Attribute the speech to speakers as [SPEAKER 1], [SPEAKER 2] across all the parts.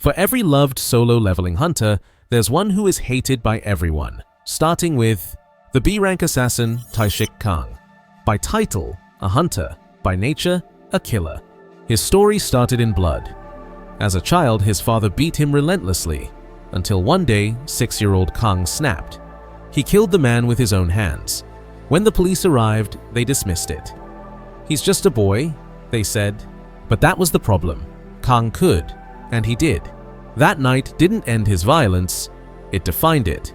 [SPEAKER 1] For every loved solo leveling hunter, there's one who is hated by everyone, starting with the B-rank assassin Taiishik Kong. By title, a hunter. By nature, a killer. His story started in blood. As a child, his father beat him relentlessly, until one day, 6-year-old Kong snapped. He killed the man with his own hands. When the police arrived, they dismissed it. He's just a boy, they said. But that was the problem. Kong could, and he did. That night didn't end his violence, it defined it.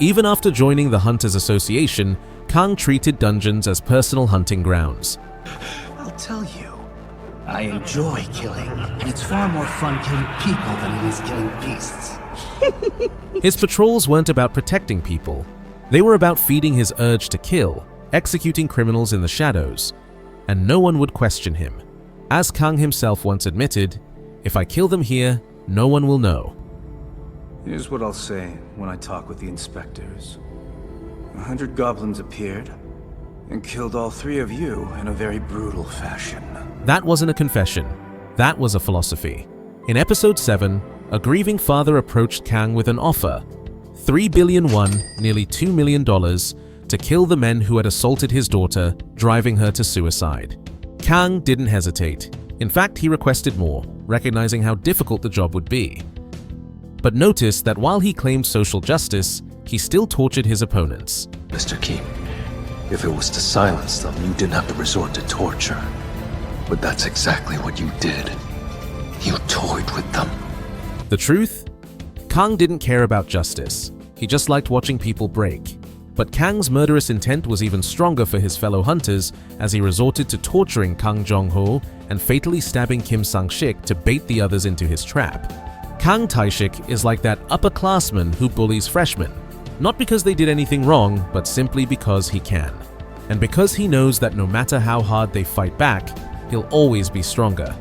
[SPEAKER 1] Even after joining the Hunters Association, Kong treated dungeons as personal hunting grounds.
[SPEAKER 2] I'll tell you, I enjoy killing, and it's far more fun killing people than it is killing beasts.
[SPEAKER 1] His patrols weren't about protecting people. They were about feeding his urge to kill, executing criminals in the shadows. And no one would question him. As Kang himself once admitted, "If I kill them here, no one will know."
[SPEAKER 3] Here's what I'll say when I talk with the inspectors. 100 goblins appeared and killed all 3 of you in a very brutal fashion.
[SPEAKER 1] That wasn't a confession. That was a philosophy. In episode 7, a grieving father approached Kang with an offer, 3 billion won, nearly $2 million, to kill the men who had assaulted his daughter, driving her to suicide. Kang didn't hesitate. In fact, he requested more, recognizing how difficult the job would be. But notice that while he claimed social justice, he still tortured his opponents.
[SPEAKER 4] Mr. Kim, if it was to silence them, you didn't have to resort to torture. But that's exactly what you did. You toyed with them.
[SPEAKER 1] The truth? Kang didn't care about justice. He just liked watching people break. But Kang's murderous intent was even stronger for his fellow hunters as he resorted to torturing Kang Jong-ho and fatally stabbing Kim Sang-shik to bait the others into his trap. Kang Taeshik is like that upperclassman who bullies freshmen, not because they did anything wrong, but simply because he can. And because he knows that no matter how hard they fight back, he'll always be stronger.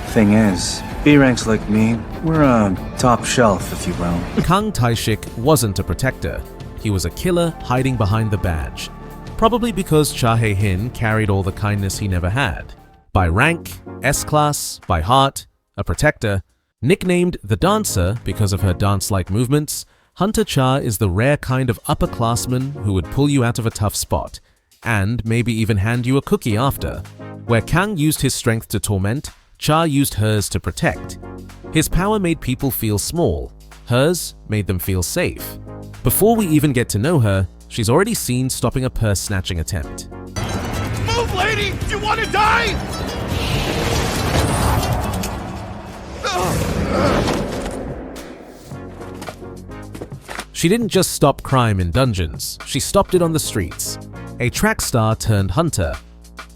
[SPEAKER 3] Thing is, B-ranks like me, we're top shelf, if you will.
[SPEAKER 1] Kang Taeshik wasn't a protector. He was a killer hiding behind the badge. Probably because Cha Hae-in carried all the kindness he never had. By rank, S-class, by heart, a protector. Nicknamed the Dancer because of her dance-like movements, Hunter Cha is the rare kind of upperclassman who would pull you out of a tough spot, and maybe even hand you a cookie after. Where Kang used his strength to torment, Cha used hers to protect. His power made people feel small. Hers made them feel safe. Before we even get to know her, she's already seen stopping a purse-snatching attempt.
[SPEAKER 5] Move, lady! You want to die?
[SPEAKER 1] She didn't just stop crime in dungeons, she stopped it on the streets. A track star turned hunter.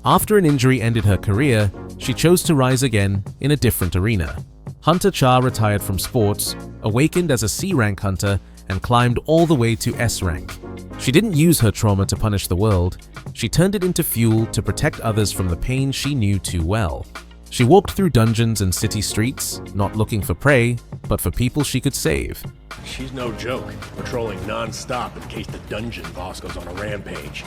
[SPEAKER 1] After an injury ended her career, she chose to rise again in a different arena. Hunter Cha retired from sports, awakened as a C-rank hunter, and climbed all the way to S-rank. She didn't use her trauma to punish the world, she turned it into fuel to protect others from the pain she knew too well. She walked through dungeons and city streets, not looking for prey, but for people she could save.
[SPEAKER 5] She's no joke, patrolling non-stop in case the dungeon boss goes on a rampage.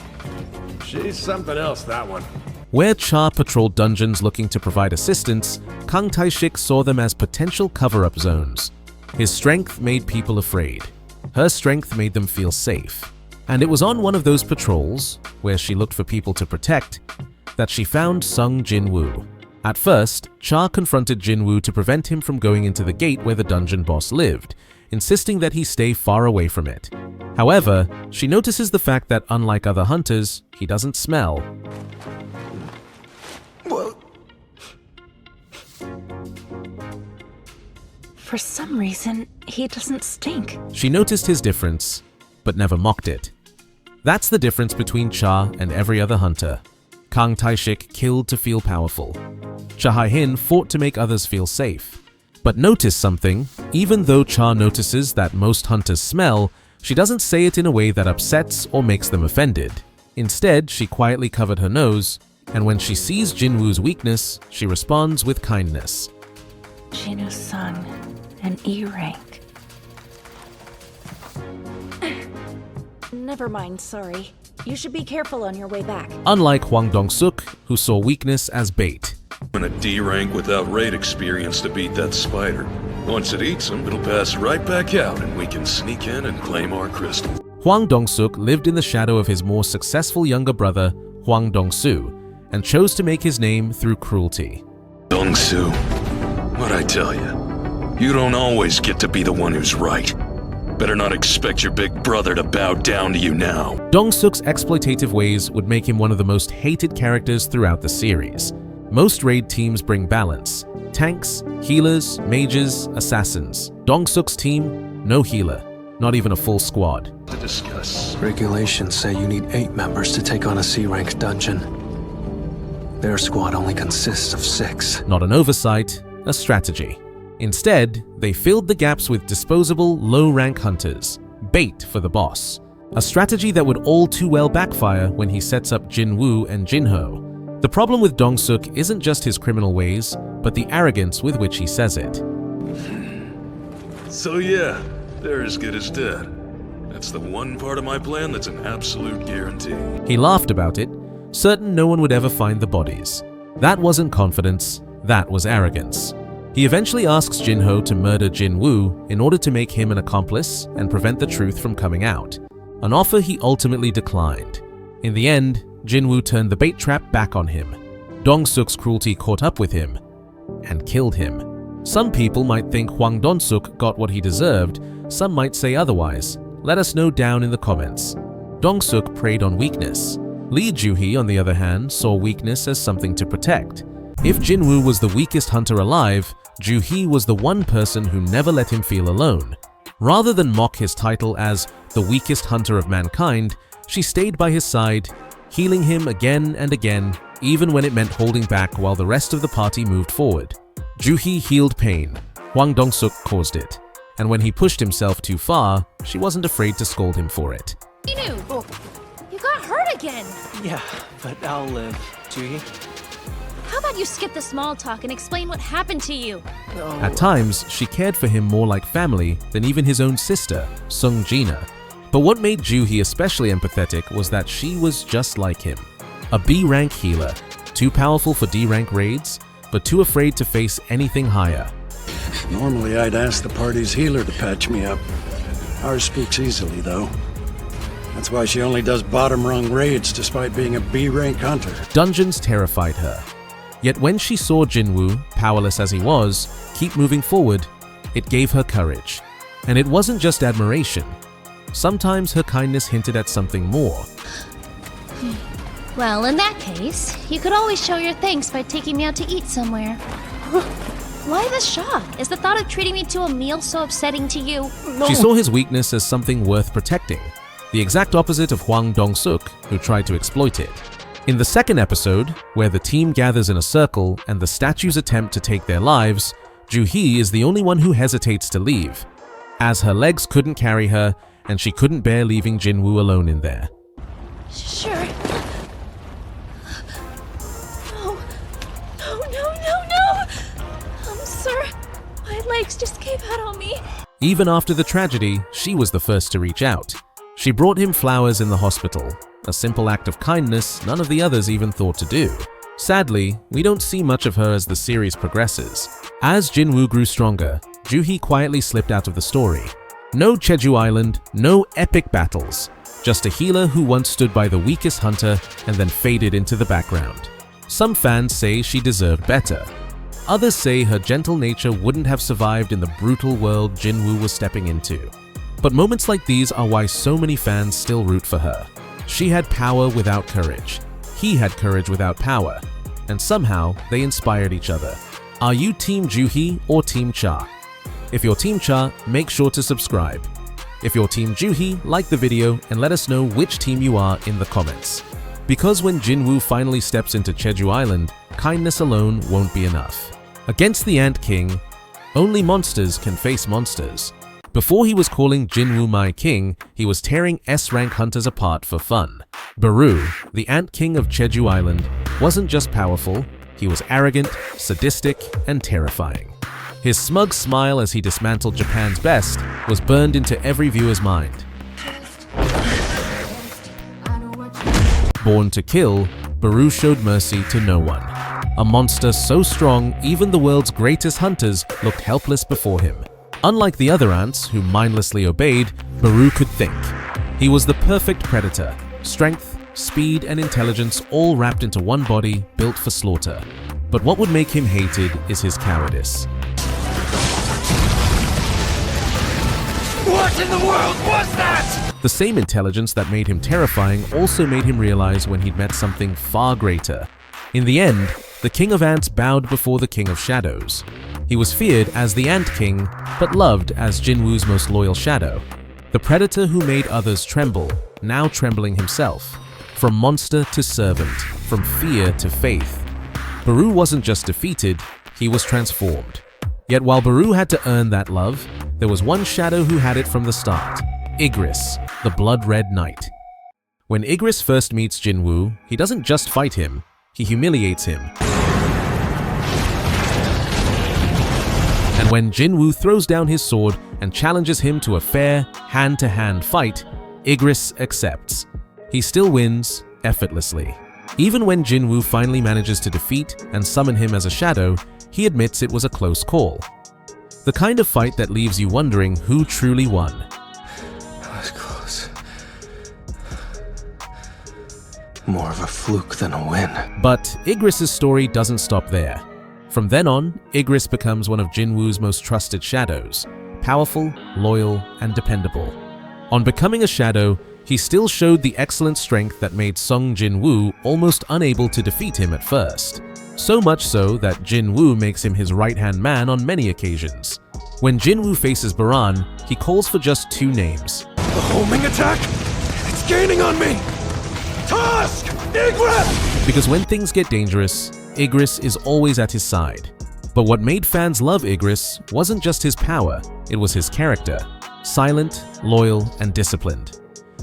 [SPEAKER 5] She's something else, that one.
[SPEAKER 1] Where Cha patrolled dungeons looking to provide assistance, Kang Taeshik saw them as potential cover-up zones. His strength made people afraid. Her strength made them feel safe. And it was on one of those patrols, where she looked for people to protect, that she found Sung Jin-woo. At first, Cha confronted Jin-woo to prevent him from going into the gate where the dungeon boss lived, insisting that he stay far away from it. However, she notices the fact that unlike other hunters, he doesn't smell.
[SPEAKER 6] For some reason, he doesn't stink.
[SPEAKER 1] She noticed his difference, but never mocked it. That's the difference between Cha and every other hunter. Kang Taeshik killed to feel powerful. Cha Hae-in fought to make others feel safe. But notice something, even though Cha notices that most hunters smell, she doesn't say it in a way that upsets or makes them offended. Instead, she quietly covered her nose, and when she sees Jin-woo's weakness, she responds with kindness.
[SPEAKER 6] Jin-woo-sung, an E rank. Never mind, sorry. You should be careful on your way back.
[SPEAKER 1] Unlike Hwang Dong-suk, who saw weakness as bait.
[SPEAKER 7] in a D rank without raid experience to beat that spider. Once it eats him, it'll pass right back out and we can sneak in and claim our crystal.
[SPEAKER 1] Hwang Dong-suk lived in the shadow of his more successful younger brother, Hwang Dong-suk, and chose to make his name through cruelty.
[SPEAKER 7] Dong-suk, what'd I tell you? You don't always get to be the one who's right. Better not expect your big brother to bow down to you now.
[SPEAKER 1] Dong-suk's exploitative ways would make him one of the most hated characters throughout the series. Most raid teams bring balance. Tanks, healers, mages, assassins. Dong-suk's team, no healer. Not even a full squad.
[SPEAKER 7] To discuss.
[SPEAKER 4] Regulations say you need 8 members to take on a C-rank dungeon. Their squad only consists of 6.
[SPEAKER 1] Not an oversight, a strategy. Instead, they filled the gaps with disposable, low-rank hunters. Bait for the boss. A strategy that would all too well backfire when he sets up Jin-woo and Jin-ho. The problem with Dong-suk isn't just his criminal ways, but the arrogance with which he says it.
[SPEAKER 7] So yeah, they're as good as dead. That's the one part of my plan that's an absolute guarantee.
[SPEAKER 1] He laughed about it, certain no one would ever find the bodies. That wasn't confidence, that was arrogance. He eventually asks Jin-ho to murder Jin-woo in order to make him an accomplice and prevent the truth from coming out. An offer he ultimately declined. In the end, Jin-woo turned the bait trap back on him. Dong-suk's cruelty caught up with him and killed him. Some people might think Hwang Dong-suk got what he deserved, some might say otherwise. Let us know down in the comments. Dong-suk preyed on weakness. Lee Ju-hee, on the other hand, saw weakness as something to protect. If Jin-woo was the weakest hunter alive, Joohee was the one person who never let him feel alone. Rather than mock his title as the weakest hunter of mankind, she stayed by his side, healing him again and again, even when it meant holding back while the rest of the party moved forward. Joohee healed pain, Hwang Dong-suk caused it, and when he pushed himself too far, she wasn't afraid to scold him for it.
[SPEAKER 8] You got hurt again!
[SPEAKER 2] Yeah, but I'll live. Joohee?
[SPEAKER 8] How about you skip the small talk and explain what happened to you?
[SPEAKER 1] At times, she cared for him more like family than even his own sister, Sung Jin-woo. But what made Joohee especially empathetic was that she was just like him. A B-rank healer, too powerful for D-rank raids, but too afraid to face anything higher.
[SPEAKER 9] Normally I'd ask the party's healer to patch me up. Ours spooks easily though. That's why she only does bottom rung raids despite being a B-rank hunter.
[SPEAKER 1] Dungeons terrified her. Yet when she saw Jin-woo, powerless as he was, keep moving forward, it gave her courage. And it wasn't just admiration. Sometimes her kindness hinted at something more.
[SPEAKER 8] Well, in that case, you could always show your thanks by taking me out to eat somewhere. Why the shock? Is the thought of treating me to a meal so upsetting to you?
[SPEAKER 1] She saw his weakness as something worth protecting. The exact opposite of Hwang Dong-suk, who tried to exploit it. In the second episode, where the team gathers in a circle and the statues attempt to take their lives, Joohee is the only one who hesitates to leave, as her legs couldn't carry her and she couldn't bear leaving Jin-woo alone in there.
[SPEAKER 8] Sure. No. Sir, my legs just gave out on me.
[SPEAKER 1] Even after the tragedy, she was the first to reach out. She brought him flowers in the hospital, a simple act of kindness none of the others even thought to do. Sadly, we don't see much of her as the series progresses. As Jin-woo grew stronger, Joohee quietly slipped out of the story. No Jeju Island, no epic battles, just a healer who once stood by the weakest hunter and then faded into the background. Some fans say she deserved better. Others say her gentle nature wouldn't have survived in the brutal world Jin-woo was stepping into. But moments like these are why so many fans still root for her. She had power without courage. He had courage without power. And somehow, they inspired each other. Are you Team Joohee or Team Cha? If you're Team Cha, make sure to subscribe. If you're Team Joohee, like the video and let us know which team you are in the comments. Because when Jin-woo finally steps into Jeju Island, kindness alone won't be enough. Against the Ant King, only monsters can face monsters. Before he was calling Jin-woo my king, he was tearing S-rank hunters apart for fun. Beru, the Ant King of Jeju Island, wasn't just powerful, he was arrogant, sadistic, and terrifying. His smug smile as he dismantled Japan's best was burned into every viewer's mind. Born to kill, Beru showed mercy to no one. a monster so strong even the world's greatest hunters looked helpless before him. Unlike the other ants who mindlessly obeyed, Beru could think. He was the perfect predator, strength, speed, and intelligence all wrapped into one body built for slaughter. But what would make him hated is his cowardice.
[SPEAKER 7] What in the world was that?
[SPEAKER 1] The same intelligence that made him terrifying also made him realize when he'd met something far greater. In the end, the King of Ants bowed before the King of Shadows. He was feared as the Ant King, but loved as Jin-woo's most loyal shadow. The predator who made others tremble, now trembling himself. From monster to servant, from fear to faith. Beru wasn't just defeated, he was transformed. Yet while Beru had to earn that love, there was one shadow who had it from the start. Igris, the blood-red knight. When Igris first meets Jin-woo, he doesn't just fight him, he humiliates him. And when Jin-woo throws down his sword and challenges him to a fair, hand-to-hand fight, Igris accepts. He still wins, effortlessly. Even when Jin-woo finally manages to defeat and summon him as a shadow, he admits it was a close call. The kind of fight that leaves you wondering who truly won.
[SPEAKER 4] That was close. More of a fluke than a win.
[SPEAKER 1] But Igris' story doesn't stop there. From then on, Igris becomes one of Jin-woo's most trusted shadows, powerful, loyal, and dependable. On becoming a shadow, he still showed the excellent strength that made Sung Jin-woo almost unable to defeat him at first. So much so that Jin-woo makes him his right-hand man on many occasions. When Jin-woo faces Baran, he calls for just 2 names.
[SPEAKER 7] The homing attack? It's gaining on me! Tusk! Igris!
[SPEAKER 1] Because when things get dangerous, Igris is always at his side. But what made fans love Igris wasn't just his power, it was his character. Silent, loyal, and disciplined.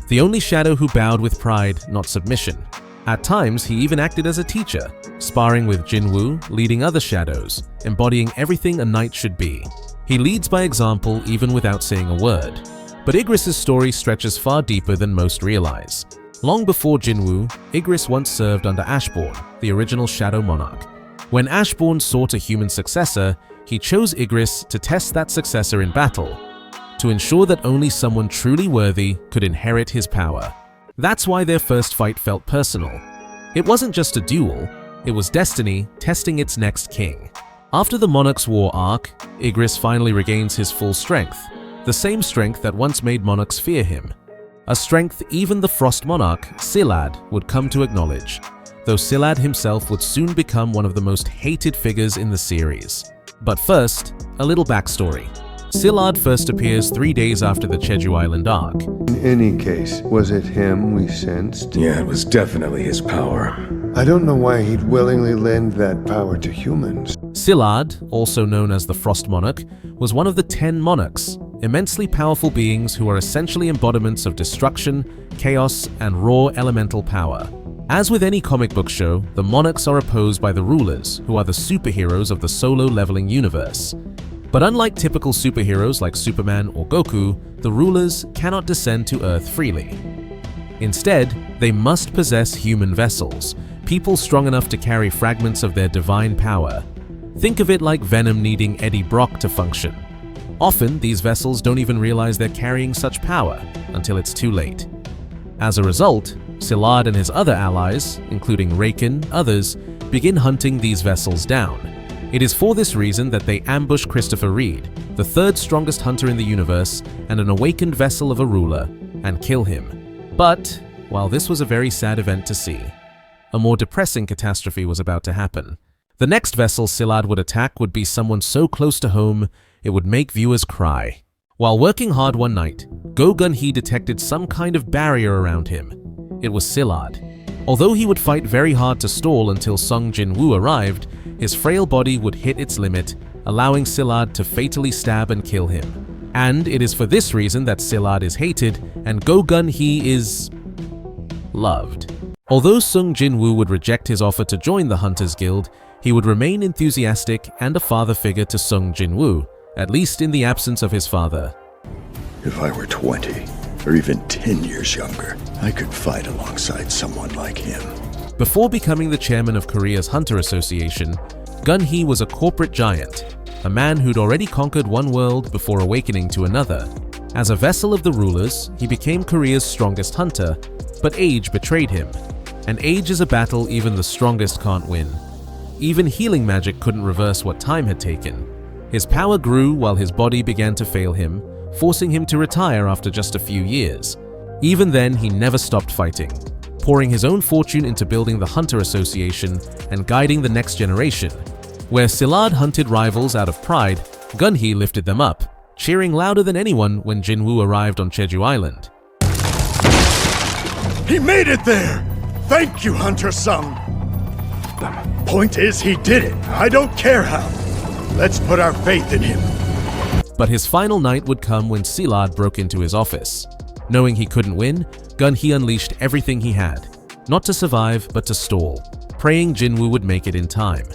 [SPEAKER 1] The only shadow who bowed with pride, not submission. At times, he even acted as a teacher, sparring with Jin-woo, leading other shadows, embodying everything a knight should be. He leads by example even without saying a word. But Igris' story stretches far deeper than most realize. Long before Jin-woo, Igris once served under Ashbourne, the original Shadow Monarch. When Ashbourne sought a human successor, he chose Igris to test that successor in battle, to ensure that only someone truly worthy could inherit his power. That's why their first fight felt personal. It wasn't just a duel, it was destiny testing its next king. After the Monarch's War arc, Igris finally regains his full strength, the same strength that once made monarchs fear him. A strength even the Frost Monarch, Silad, would come to acknowledge, though Silad himself would soon become one of the most hated figures in the series. But first, a little backstory. Silad first appears 3 days after the Jeju Island arc.
[SPEAKER 10] In any case, was it him we sensed?
[SPEAKER 11] Yeah, it was definitely his power.
[SPEAKER 10] I don't know why he'd willingly lend that power to humans.
[SPEAKER 1] Silad, also known as the Frost Monarch, was one of the 10 monarchs, immensely powerful beings who are essentially embodiments of destruction, chaos, and raw elemental power. As with any comic book show, the monarchs are opposed by the rulers, who are the superheroes of the solo leveling universe. But unlike typical superheroes like Superman or Goku, the rulers cannot descend to Earth freely. Instead, they must possess human vessels, people strong enough to carry fragments of their divine power. Think of it like Venom needing Eddie Brock to function. Often, these vessels don't even realize they're carrying such power until it's too late. As a result, Silad and his other allies, including Raken, others, begin hunting these vessels down. It is for this reason that they ambush Christopher Reed, the 3rd strongest hunter in the universe and an awakened vessel of a ruler, and kill him. But, while this was a very sad event to see, a more depressing catastrophe was about to happen. The next vessel Silad would attack would be someone so close to home, it would make viewers cry. While working hard one night, Go Gun-hee detected some kind of barrier around him. It was Silad. Although he would fight very hard to stall until Sung Jin-woo arrived, his frail body would hit its limit, allowing Silad to fatally stab and kill him. And it is for this reason that Silad is hated and Go Gun-hee is loved. Although Sung Jin-woo would reject his offer to join the Hunters Guild, he would remain enthusiastic and a father figure to Sung Jin-woo, at least in the absence of his father.
[SPEAKER 11] If I were 20, or even 10 years younger, I could fight alongside someone like him.
[SPEAKER 1] Before becoming the chairman of Korea's Hunter Association, Gunhee was a corporate giant, a man who'd already conquered one world before awakening to another. As a vessel of the rulers, he became Korea's strongest hunter, but age betrayed him. And age is a battle even the strongest can't win. Even healing magic couldn't reverse what time had taken. His power grew while his body began to fail him, forcing him to retire after just a few years. Even then, he never stopped fighting, pouring his own fortune into building the Hunter Association and guiding the next generation. Where Silad hunted rivals out of pride, Gunhee lifted them up, cheering louder than anyone when Jin-woo arrived on Jeju Island.
[SPEAKER 12] He made it there! Thank you, Hunter Sung! Point is, he did it. I don't care how. Let's put our faith in him.
[SPEAKER 1] But his final night would come when Silad broke into his office. Knowing he couldn't win, Gunhee unleashed everything he had, not to survive but to stall, praying Jin-woo would make it in time.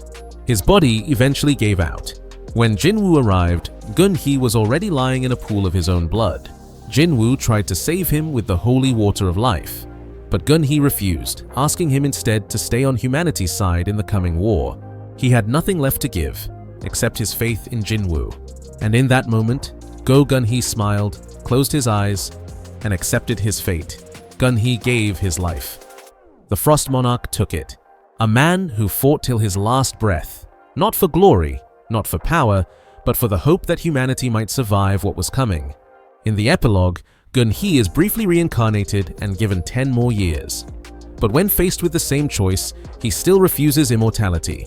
[SPEAKER 1] His body eventually gave out. When Jin-woo arrived, Gunhee was already lying in a pool of his own blood. Jin-woo tried to save him with the holy water of life, but Gunhee refused, asking him instead to stay on humanity's side in the coming war. He had nothing left to give, except his faith in Jin-woo. And in that moment, Go Gun-hee smiled, closed his eyes, and accepted his fate. Gunhee gave his life. The Frost Monarch took it. A man who fought till his last breath, not for glory, not for power, but for the hope that humanity might survive what was coming. In the epilogue, Gunhee is briefly reincarnated and given 10 more years. But when faced with the same choice, he still refuses immortality.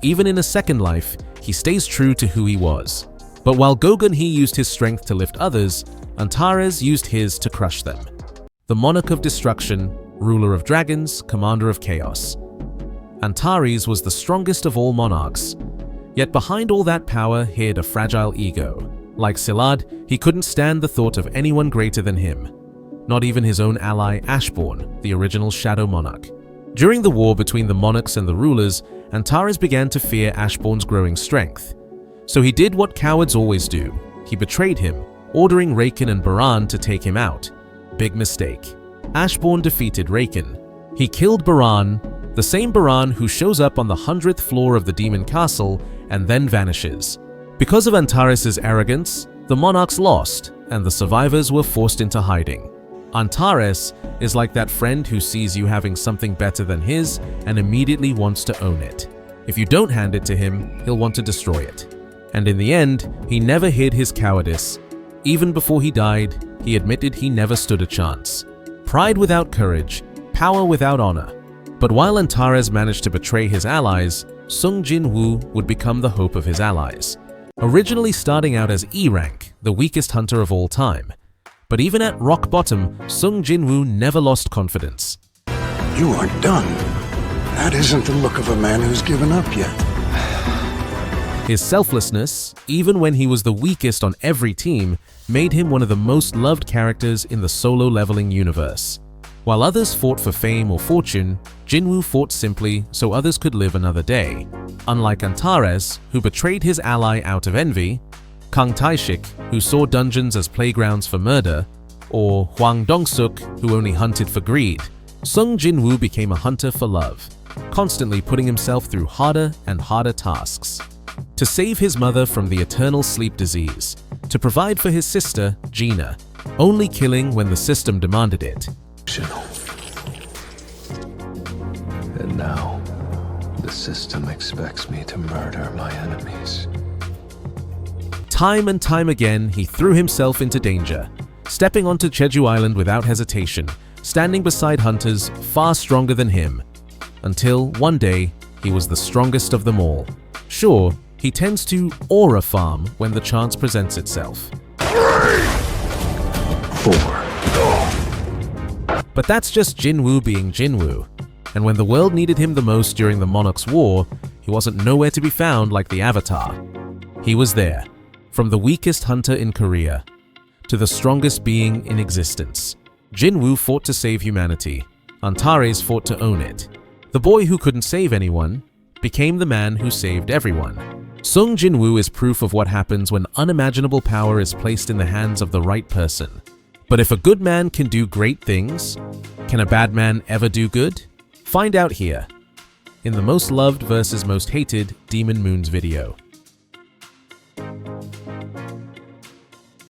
[SPEAKER 1] Even in a second life, he stays true to who he was. But while Go Gun-hee used his strength to lift others, Antares used his to crush them. The Monarch of Destruction, ruler of dragons, commander of chaos. Antares was the strongest of all monarchs. Yet behind all that power hid a fragile ego. Like Silad, he couldn't stand the thought of anyone greater than him. Not even his own ally Ashbourne, the original Shadow Monarch. During the war between the monarchs and the rulers, Antares began to fear Ashbourne's growing strength. So he did what cowards always do. He betrayed him, ordering Raken and Baran to take him out. Big mistake. Ashbourne defeated Raken. He killed Baran, the same Baran who shows up on the 100th floor of the Demon Castle and then vanishes. Because of Antares' arrogance, the monarchs lost, and the survivors were forced into hiding. Antares is like that friend who sees you having something better than his and immediately wants to own it. If you don't hand it to him, he'll want to destroy it. And in the end, he never hid his cowardice. Even before he died, he admitted he never stood a chance. Pride without courage, power without honor. But while Antares managed to betray his allies, Sung Jin-woo would become the hope of his allies. Originally starting out as E rank, the weakest hunter of all time. But even at rock bottom, Sung Jin-woo never lost confidence.
[SPEAKER 9] You aren't done. That isn't the look of a man who's given up yet.
[SPEAKER 1] His selflessness, even when he was the weakest on every team, made him one of the most loved characters in the solo leveling universe. While others fought for fame or fortune, Jin-woo fought simply so others could live another day. Unlike Antares, who betrayed his ally out of envy, Kang Taeshik, who saw dungeons as playgrounds for murder, or Hwang Dong-suk, who only hunted for greed, Sung Jin-woo became a hunter for love, constantly putting himself through harder and harder tasks. To save his mother from the eternal sleep disease, to provide for his sister, Gina, only killing when the system demanded it.
[SPEAKER 4] And now, the system expects me to murder my enemies.
[SPEAKER 1] Time and time again, he threw himself into danger, stepping onto Jeju Island without hesitation, standing beside hunters far stronger than him, until one day, he was the strongest of them all. Sure, he tends to aura farm when the chance presents itself.
[SPEAKER 4] 3, 4.
[SPEAKER 1] But that's just Jin-woo being Jin-woo. And when the world needed him the most during the Monarch's War, he wasn't nowhere to be found like the Avatar. He was there, from the weakest hunter in Korea to the strongest being in existence. Jin-woo fought to save humanity. Antares fought to own it. The boy who couldn't save anyone became the man who saved everyone. Sung Jin-woo is proof of what happens when unimaginable power is placed in the hands of the right person. But if a good man can do great things, can a bad man ever do good? Find out here, in the Most Loved versus Most Hated Demon Moons video.